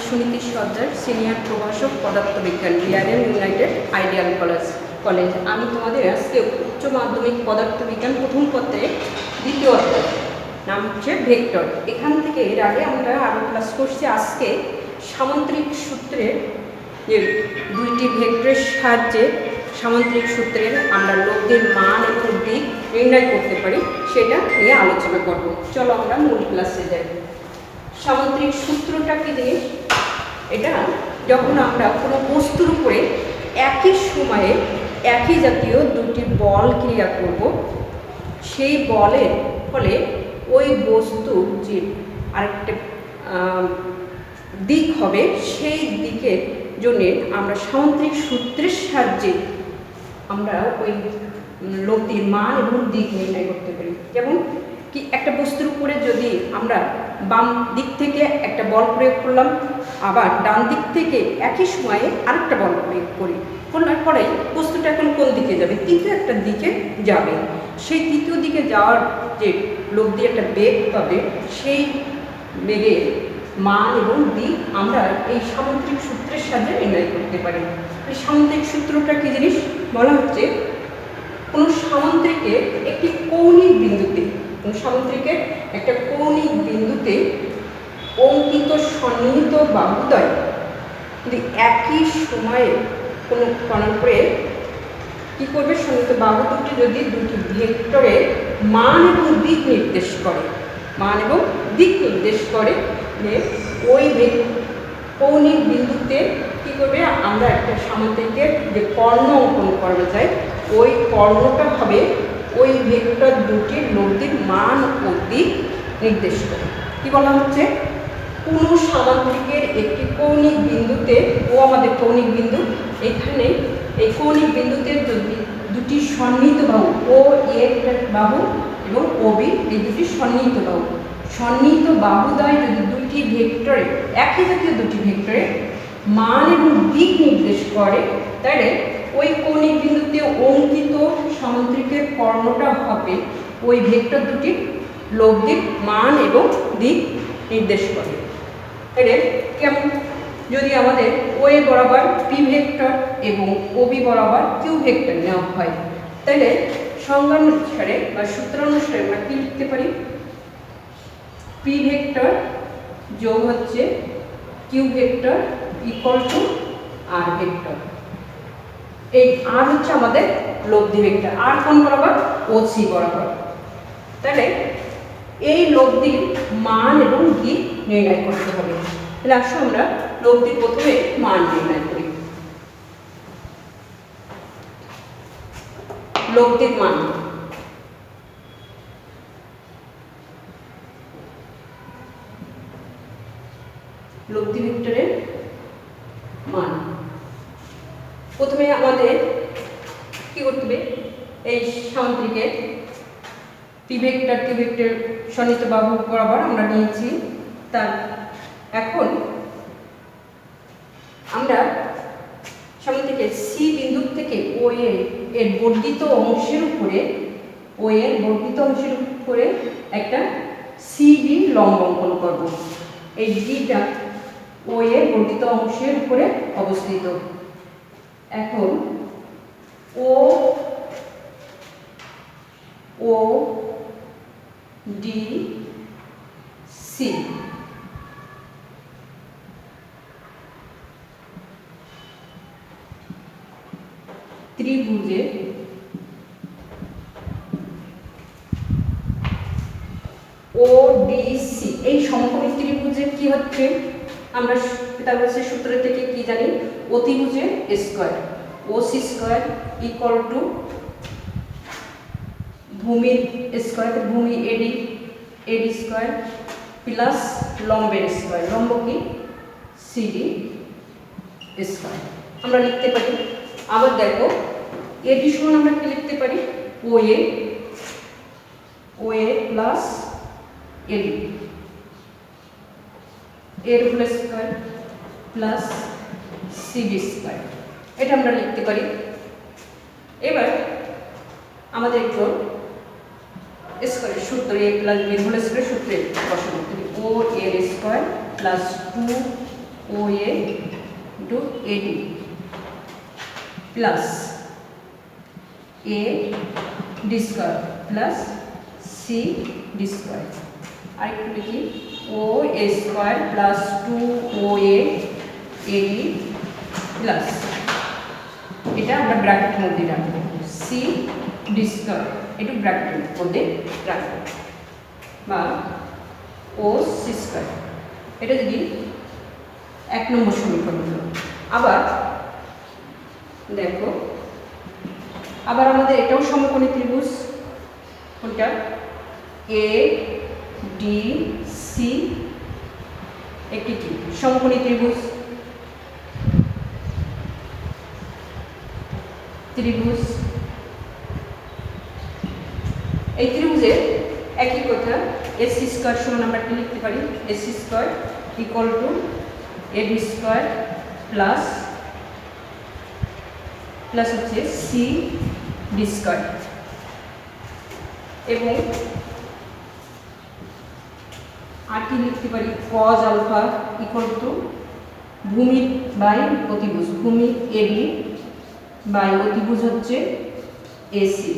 সুনীতি সর্দার, senior প্রভাষক পদার্থবিজ্ঞান, DRM United ideal college. আমি তোমাদের আজকে উচ্চ মাধ্যমিক পদার্থবিজ্ঞান প্রথম পত্রে দ্বিতীয় অধ্যায়, নাম হচ্ছে ভেক্টর। এখান থেকে এর আগে আমরা আরও ক্লাস করছি। আজকে সামান্তরিক সূত্রের যে দুইটি ভেক্টরের সাহায্যে সামান্তরিক সূত্রের আমরা লব্ধির মান এবং দিক নির্ণয় করতে পারি সেটা নিয়ে আলোচনা করব। চলো আমরা মূল ক্লাসে যাই। সামান্তরিক সূত্রটা কি জিনিস? এটা যখন আমরা কোনো বস্তুর উপরে একই সময়ে একই জাতীয় দুটি বল ক্রিয়া করব, সেই বলের ফলে ওই বস্তুর যে আরেকটা দিক হবে, সেই দিকের জন্য আমরা সামান্তরিক সূত্রের সাহায্যে আমরা ওই লব্ধির মান এবং দিক নির্ণয় করতে পারি। যেমন কি, একটা বস্তুর উপরে যদি আমরা বাম দিক থেকে একটা বল প্রয়োগ করলাম, আবার ডান দিক থেকে একই সময়ে আরেকটা বল প্রয়োগ করি, করলে পরে বস্তুটা এখন কোন দিকে যাবে? তৃতীয় একটা দিকে যাবে। সেই তৃতীয় দিকে যাওয়ার যে লব্ধি একটা বেগ পাবে, সেই বেগের মান এবং দিক আমরা এই সামান্তরিক সূত্রের সাহায্যে নির্ণয় করতে পারি। এই সামান্তরিক সূত্রটা কি জিনিস? বলা হচ্ছে কোনো সামান্তরিকের একটি কৌণিক বিন্দুতে, সামান্তরিকের একটা কৌণিক বিন্দুতে অঙ্কিত সন্নিহিত বাহুদ্বয় যদি একই সময়ে কোনো কণার উপরে কী করবে, সন্নিহিত বাহু দুটি যদি দুটি ভেক্টরের মান এবং দিক নির্দেশ করে, মান এবং দিক নির্দেশ করে, ওই কৌণিক বিন্দুতে কী করবে, আমরা একটা সামান্তরিকের যে কর্ণ অঙ্কন করা যায়, ওই কর্ণটা হবে ওই ভেক্টর দুটির লব্ধির মান ও দিক নির্দেশ করে। কি বলা হচ্ছে? কোনো সামান্তরিকের একটি কৌণিক বিন্দুতে, ও আমাদের কৌণিক বিন্দু, এখানে এই কৌণিক বিন্দুতে যদি দুটি সন্নিহিত বাহু, ও এ বাহু এবং ও বি, এই দুটি সন্নিহিত বাহু, সন্নিহিত বাহুদ্বয় যদি দুইটি ভেক্টরে, একই জাতীয় দুটি ভেক্টরে মান এবং দিক নির্দেশ করে, তাহলে ওই কৌণিক বিন্দুতে অঙ্কিত সামান্তরিকের কর্ণটা হবে ওই ভেক্টর দুটির লব্ধির মান এবং দিক নির্দেশ করে। তাহলে কেমন? যদি আমাদের ও এ বরাবর পি ভেক্টর এবং ও বি বরাবর কিউ ভেক্টর নেওয়া হয়, তাহলে সংজ্ঞা অনুসারে বা সূত্র অনুসারে আমরা কি লিখতে পারি? পি ভেক্টর যোগ হচ্ছে Q vector equal to R vector. এই আর হচ্ছে আমাদের লব্ধি ভেক্টর, আর কোন বরাবর? ও সি বরাবর। তাহলে এই লব্ধির মান এবং দিক নির্ণয় করতে হবে। তাহলে আসলে আমরা লব্ধির প্রথমে মান নির্ণয় করি। লব্ধির মান, লব্ধি ভেক্টরের মান প্রথমে আমাদের কি করতে হবে? এই সামান্তরিকের পি ভেক্টর কিউ ভেক্টর সন্নিহিত বাহু বরাবর আমরা নিয়েছি। তার এখন আমরা সামান্তরিকের সি বিন্দু থেকে ও এর বর্ধিত অংশের উপরে, ও এর বর্ধিত অংশের উপরে একটা সিডি লম্ব অঙ্কন করব। এই ডিটা ও এর বর্ধিত অংশের উপরে অবস্থিত। এখন ও ডি সি ত্রিভুজে ওডিসি, এই সমকোণী ত্রিভুজে কি হচ্ছে? আমরা পিথাগোরাসের সূত্র থেকে কি জানি? অতিভুজে square, OC square equal to ভূমির স্কয়ার, ভূমি এডি, এডি স্কয়ার প্লাস লম্বের স্কয়ার, লম্ব কি? সিডি স্কয়ার আমরা লিখতে পারি। আবার দেখো, এডি সমান আমরা কি লিখতে পারি? ও এ প্লাস এডি, এর whole square plus CD square, এটা আমরা লিখতে পারি। এবার আমাদের একটু স্কয়ারের সূত্র, এ প্লাস বি হোল স্কয়ারের সূত্রে বসানো, ও এর square plus 2 O A into AD plus A D square plus C D square. আরেকটু লিখি O A square plus 2 O A AD plus, এটা আমরা ব্র্যাকেটের মধ্যে রাখবো, সি ডি স্কোয়ার একটু ব্র্যাকেটের মধ্যে রাখবো, বা ও সি স্কোয়ার। এটা যদি 1 নম্বর সমীকরণ হলো। আবার দেখো, আবার আমাদের এটাও সমকোণী ত্রিভুজ, কোনটা এ ডি সি একটি কি সমকোণী ত্রিভুজ, এই ত্রিভুজের একই কথা, এস স্কোয়ার সমান আমরা কি লিখতে পারি, S square equal to A B square plus হচ্ছে সি ডি স্কোয়ার, এবং আর কি লিখতে পারি, কজ আলফা ইকুয়াল টু ভূমি বাই অতিভুজ, ভূমি এবি বাই অতিভুজ হচ্ছে এসি,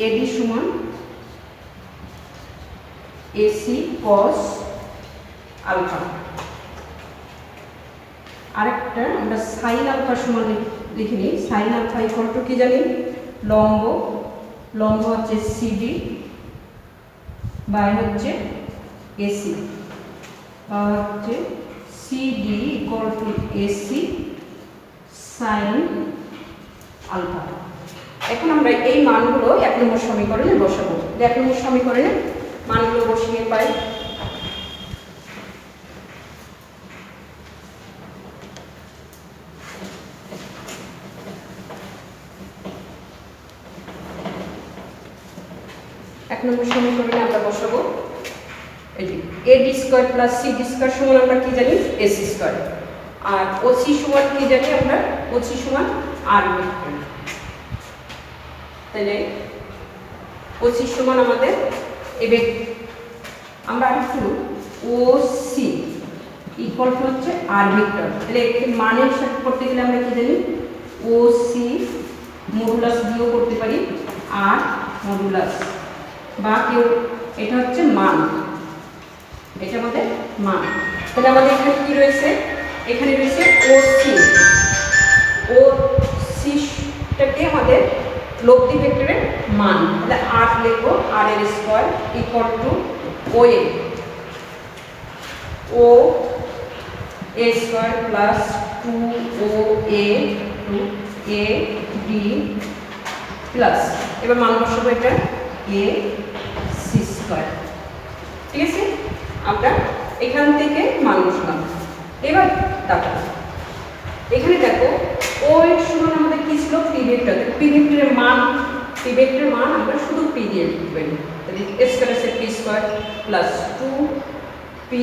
এডি সমান এসি কস আলফা। আরেকটা আমরা সাইন আলফা সমান লিখে নিই, সাইন আলফা ইকুয়াল টু কি জানি, লম্ব হচ্ছে সিডি বাই হচ্ছে এসি, হচ্ছে CD equal to AC sine alpha. এখন আমরা এই মানগুলো 1 নম্বর সমীকরণে বসাবো। 1 নম্বর সমীকরণে মানগুলো বসিয়ে পাই, নম্বর সমীকরণে আমরা বসাবো এই যে A D square plus C D square সমান আমরা কি জানি, এসি স্কোয়ার, আর ওসি সমান কি জানি আমরা, ওসি সমান আর ভেক্টর। তাহলে ওসি সমান আমাদের এবে আমরা একটু ও সি ইকুয়াল টু হচ্ছে আর ভেক্টর। তাহলে একটি মানের সাথে করতে গেলে আমরা কি জানি, ও সি মডুলাস দিয়েও করতে পারি, আর মডুলাস, বা কেউ এটা হচ্ছে মান, এটা আমাদের মান। তাহলে আমাদের এখানে কি রয়েছে, এখানে রয়েছে ও সিটাকে আমাদের লব্ধি ভেক্টরের মান, তাহলে আর লিখবো আর এর square equal to O A square plus 2 O A D plus, এবার মান বসাবো এটা এ সি স্কয়ার। ঠিক আছে, আমরা এখান থেকে মান বসালাম। এবার দেখো এখানে দেখো ও এর সমান আমাদের কি ছিল, পি ভেক্টর। পি ভেক্টরের মান আমরা শুধু পি দিয়ে লিখতে পারি, তাহলে এ স্কয়ার আছে পি স্কয়ার প্লাস 2 পি,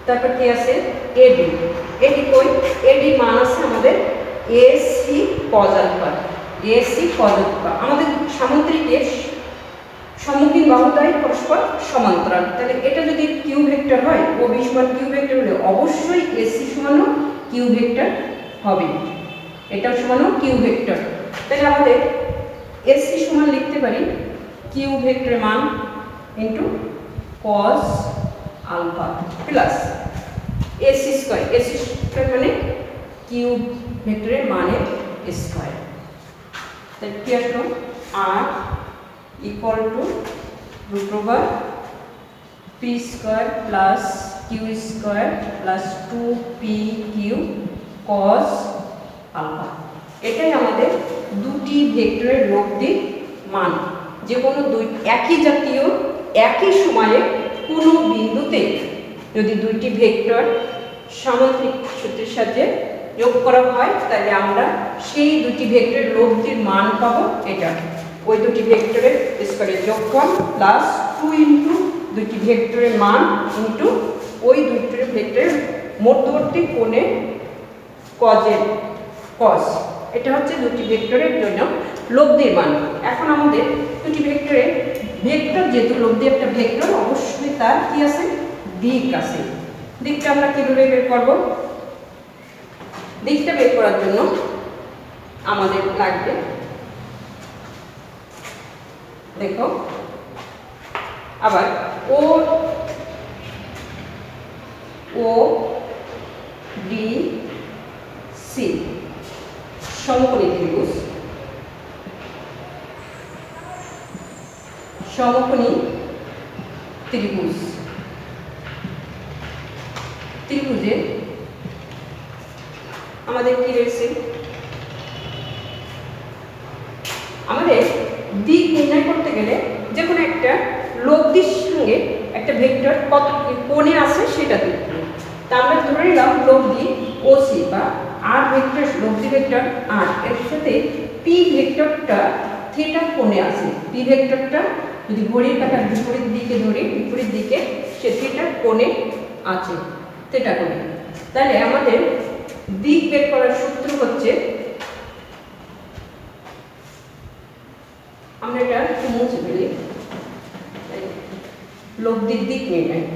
তারপর কি আছে এডি, কই এডি মান আছে আমাদের এসি কজ আলফা, আমাদের সামুদ্রিকের সম্মুখীন বাহুদ্বয় পরস্পর সমান্তরাল। তাহলে এটা যদি কিউ ভেক্টর হয়, ও বি সমান কিউ ভেক্টর হলে অবশ্যই এসি সমানও কিউ ভেক্টর হবে, এটাও সমানও কিউ ভেক্টর। তাহলে আমাদের এসি সমান লিখতে পারি কিউ ভেক্টরের মান into cos alpha plus AC square মানে কিউ ভেক্টরের মানের স্কয়ার। তাহলে কি আসলো, R equal to root over p square plus q square plus 2p q cos alpha. এটাই আমাদের দুটি ভেক্টরের লব্ধি মান। যে কোনো একই জাতীয় একই সময়ে কোনো বিন্দুতে যদি দুইটি ভেক্টর সামান্তরিক সূত্রের সাথে যোগ করা হয়, তাহলে আমরা সেই দুটি ভেক্টরের লব্ধির মান পাবো, এটা ওই দুটি ভেক্টরের স্কয়ারের যোগফল প্লাস 2 ইন্টু দুটি ভেক্টরের মান ইন্টু ওই দুটি ভেক্টরের মধ্যবর্তী কোণে কস। এটা হচ্ছে দুটি ভেক্টরের জন্য লব্ধির মান। এখন আমাদের দুটি ভেক্টর যেহেতু লব্ধি একটা ভেক্টর, অবশ্যই তার কি আছে, দিক আছে। দিকটা আমরা কিভাবে বের করব? দিকটা বের করার জন্য আমাদের লাগবে, দেখো আবার ও ও ডি সি সমকোণী ত্রিভুজ, সমকোণী ত্রিভুজ, ত্রিভুজে আমাদের কি রয়েছে? আমাদের দিক নির্ণয় করতে গেলে যে কোনো একটা লব্ধির সঙ্গে একটা ভেক্টর কত কোণে আছে সেটা দেখব। তা আমরা ধরে নিলাম লব্ধি ওসি বা আর ভেক্টর, লব্ধি ভেক্টর আর এর সাথে পি ভেক্টরটা থিটা কোণে আছে। পি ভেক্টরটা যদি ঘড়ির কাঁটার বিপরীত দিকে ধরি, বিপরীত দিকে সে থিটা কোণে আছে, থিটা কোণে। তাহলে আমাদের দিক বের করার সূত্র হচ্ছে, আমরা এটা মুছে ফেলি, লব্ধির দিক নির্ণয়।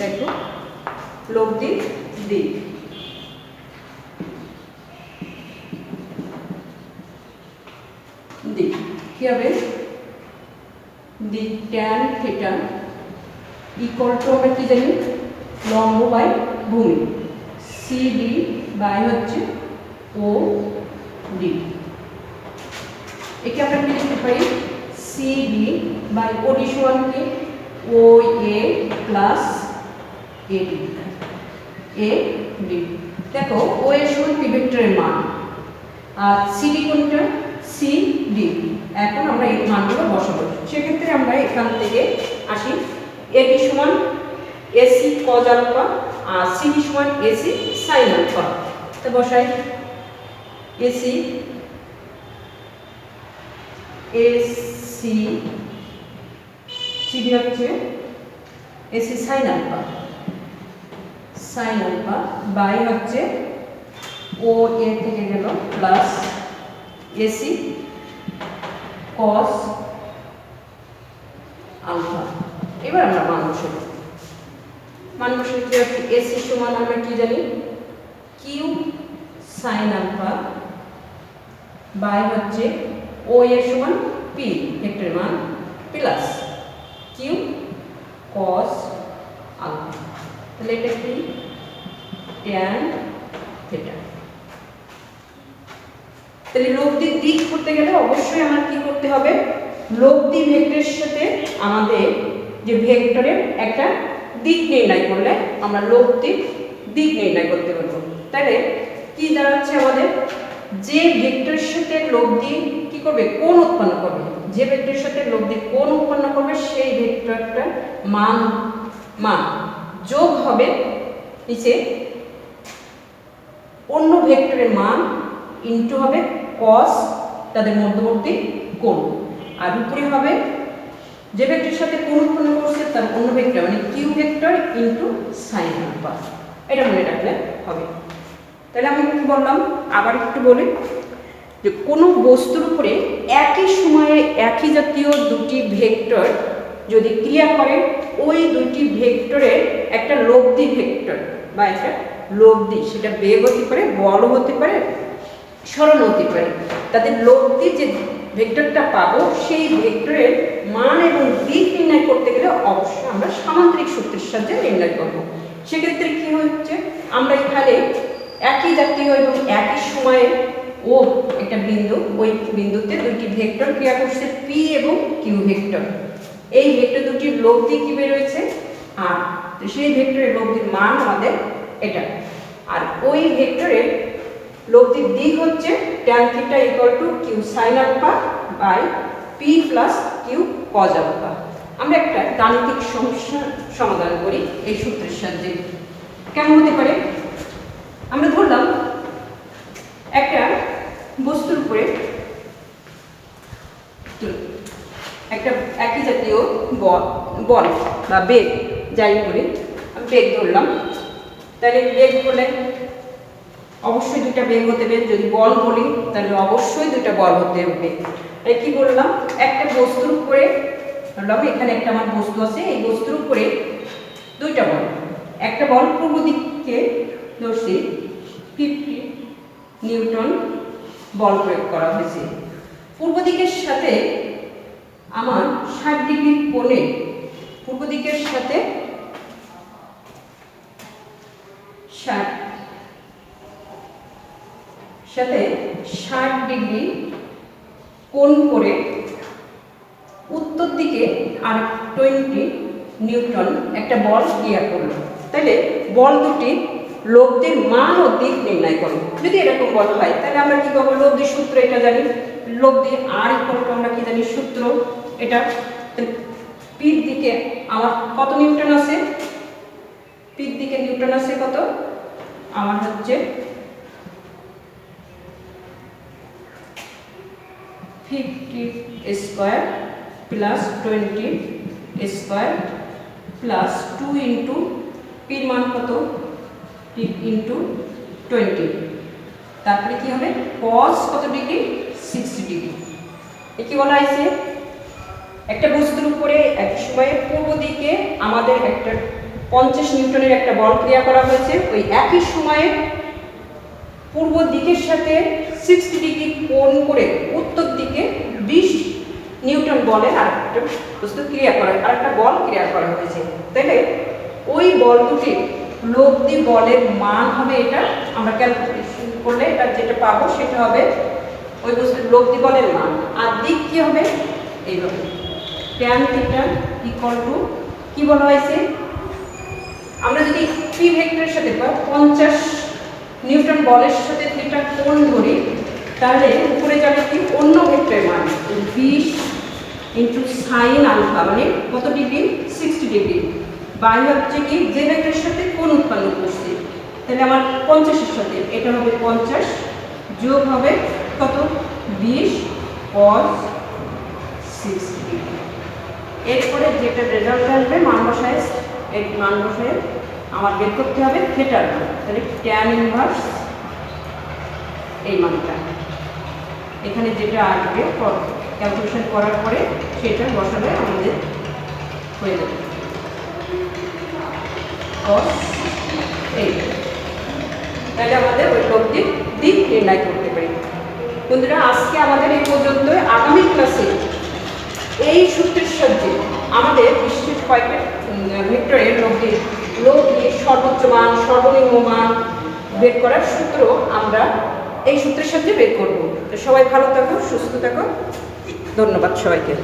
দেখো লব্ধির দিক, দিক কি হবে? দিক ট্যান থিটা ইকুয়াল টু আমরা কি জানি? লম্ব বাই ভূমি, সিডি বাই হচ্ছে ও ডি। একে আমরা কি লিখতে পারি? সিডি বাই ওডি সমান কি? O A plus AD, A D. দেখো ও এ সমান পি ভেক্টরের মান, আর সিডি কোনটা? C D. এখন আমরা এই মানগুলো বসাবো। সেক্ষেত্রে আমরা এখান থেকে আসি, এডি সমান এসি কজ আলফা আর সিডি সমান এসি সাইন আলফা। তো বসাই এসি, এসি সিডি হচ্ছে AC sine alpha, sine alpha by হচ্ছে ও এ থেকে গেল প্লাস এসি কস আলফা। এবার আমরা মান বসাবো। মান বসাতে এসি সমান আমরা কি জানি? কিউ সাইন আলফা বাই হচ্ছে ও এ সমান পি ভেক্টরের মান প্লাস কিউ কস আলফা। তাহলে এটা কি? Tan theta. তাহলে লব্ধির দিক করতে গেলে অবশ্যই আমার কি করতে হবে? লব্ধি ভেক্টরের সাথে আমাদের যে ভেক্টরের একটা দিক নির্ণয় করলে আমরা লব্ধির দিক নির্ণয় করতে পারবো। তাহলে কি দাঁড়াচ্ছে আমাদের? যে ভেক্টরের সাথে লব্ধি কি করবে? কোণ উৎপন্ন করবে। যে ভেক্টরের সাথে লব্ধি কোণ উৎপন্ন করবে সেই ভেক্টরটার মান যোগ হবে নিচে অন্য ভেক্টরের মান ইনটু হবে cos তাদের মধ্যবর্তী কোণ, আর উপরে হবে যে ভেক্টরের সাথে কোণ উৎপন্ন করছে তার অন্য ভেক্টর মানে Q vector into sine alpha. এটা মনে রাখলে হবে। তাহলে আমি কি বললাম? আবার একটু বলি যে কোনো বস্তুর উপরে একই সময়ে একই জাতীয় দুটি ভেক্টর যদি ক্রিয়া করে, ওই দুটি ভেক্টরের একটা লব্ধি ভেক্টর বা একটা লব্ধি, সেটা বেগ হতে পারে, বল হতে পারে, সরণ হতে পারে, তাদের লব্ধি যে ভেক্টরটা পাবো সেই ভেক্টরের মান এবং দিক নির্ণয় করতে গেলে অবশ্যই আমরা সামান্তরিক সূত্রের সাহায্যে নির্ণয় করব। সেক্ষেত্রে কি হচ্ছে? আমরা এখানে একই জাতীয় এবং একই সময়ে ও একটা বিন্দু, ওই বিন্দুতে দুটি ভেক্টর ক্রিয়া করছে পি এবং কিউ ভেক্টর। এই ভেক্টর দুটির লব্ধি কি বেরোয়েছে? আর তো সেই ভেক্টরের লব্ধির মান আমাদের এটা, আর ওই ভেক্টরের লব্ধির দিক হচ্ছে tan theta equal to Q sine alpha by P plus Q cos alpha. আমরা একটা গাণিতিক সমস্যা সমাধান করি এই সূত্রের সাহায্যে। কেমন হতে পারে? আমরা ধরলাম একটা বস্তুর উপরে একটা একই জাতীয় বল বা বেগ, যাই বলি আমি বেগ ধরলাম। তাহলে বেগ বলে অবশ্যই দুটা বেগ হতে হবে। যদি বল বলি তাহলে অবশ্যই দুটা বল হতে হবে। তাই কি বললাম? একটা বস্তুর উপরে ধরলাম এখানে একটা আমার বস্তু আছে, এই বস্তুর উপরে দুইটা বল, একটা বল পূর্ব দিকে ধরছি 50 নিউটন বল প্রয়োগ করা হয়েছে। পূর্ব দিকের সাথে আমার 60 ডিগ্রি কোণে, পূর্ব দিকের সাথে 60 ডিগ্রি কোণ করে উত্তর দিকে আর 20 নিউটন একটা বল ক্রিয়া করলো। তাহলে বল দুটি লব্ধির মান ও দিক নির্ণয় করো। যদি এরকম বল হয় তাহলে আমরা কি করবো, লব্ধির সূত্র এটা জানি, লব্ধির আর ইকুয়াল টু আমরা কি জানি সূত্র এটা। পির দিকে আমার কত নিউটন আছে, পির দিকে নিউটন আছে কত, আমার হচ্ছে 50 square plus 20 square plus 2 into পির মান কত, পি ইন্টু 20, তারপরে কি হবে cos কত ডিগ্রি 60 ডিগ্রি। কি বলা হয়েছে, একটা বস্তুর উপরে একই সময়ে পূর্ব দিকে আমাদের একটা 50 নিউটনের একটা বল ক্রিয়া করা হয়েছে, ওই একই সময়ে পূর্ব দিকের সাথে 60 ডিগ্রি কোণ করে উত্তর দিকে 20 নিউটন বলের আরেকটা বস্তু ক্রিয়া করা, আরেকটা বল ক্রিয়া করা হয়েছে। তাহলে ওই বল দুটি লব্ধি বলের মান হবে, এটা আমরা ক্যালকুলেশন করলে এটা যেটা পাবো সেটা হবে ওই বস্তুর লব্ধি বলের মান। আর দিক কি হবে, এইভাবে tan থিটা ইকুয়াল টু কি বলা হয়েছে, আমরা যদি পি ভেক্টরের সাথে 50 নিউটন বলের সাথে থিটা কোণ ধরি, তাহলে উপরে যাবে কি অন্য ভেক্টরের মান 20 ইন্টু সাইন আলফা, মানে কত ডিগ্রি 60 ডিগ্রি, বাই হচ্ছে কি যে ভেক্টরের সাথে কোণ উৎপন্ন করছে, তাহলে আমার 50-এর সাথে এটা হবে 50 যোগ হবে কত 20 cos 60 ডিগ্রি। এরপরে যেটা রেজাল্ট আসবে মান বসায়, এই মান বসায় আমার বের করতে হবে থিটার মান, তাহলে tan ইনভার্স এই মানটা এখানে যেটা আসবে ক্যালকুলেশন করার পরে সেটা বসালে আমাদের হয়ে যাবে cos 8, তাহলে আমাদের ওই লব্ধির দিক নির্ণয় করতে পারি। বন্ধুরা আজকে আমাদের এই পর্যন্ত, আগামী ক্লাসে এই সূত্রের সাহায্যে আমাদের বিশেষ কয়েকটা ভেক্টরের লব্ধির সর্বোচ্চ মান সর্বনিম্ন মান বের করার সূত্র আমরা এই সূত্রের সাহায্যে বের করব। তো সবাই ভালো থাকো, সুস্থ থাকো, ধন্যবাদ সবাইকে।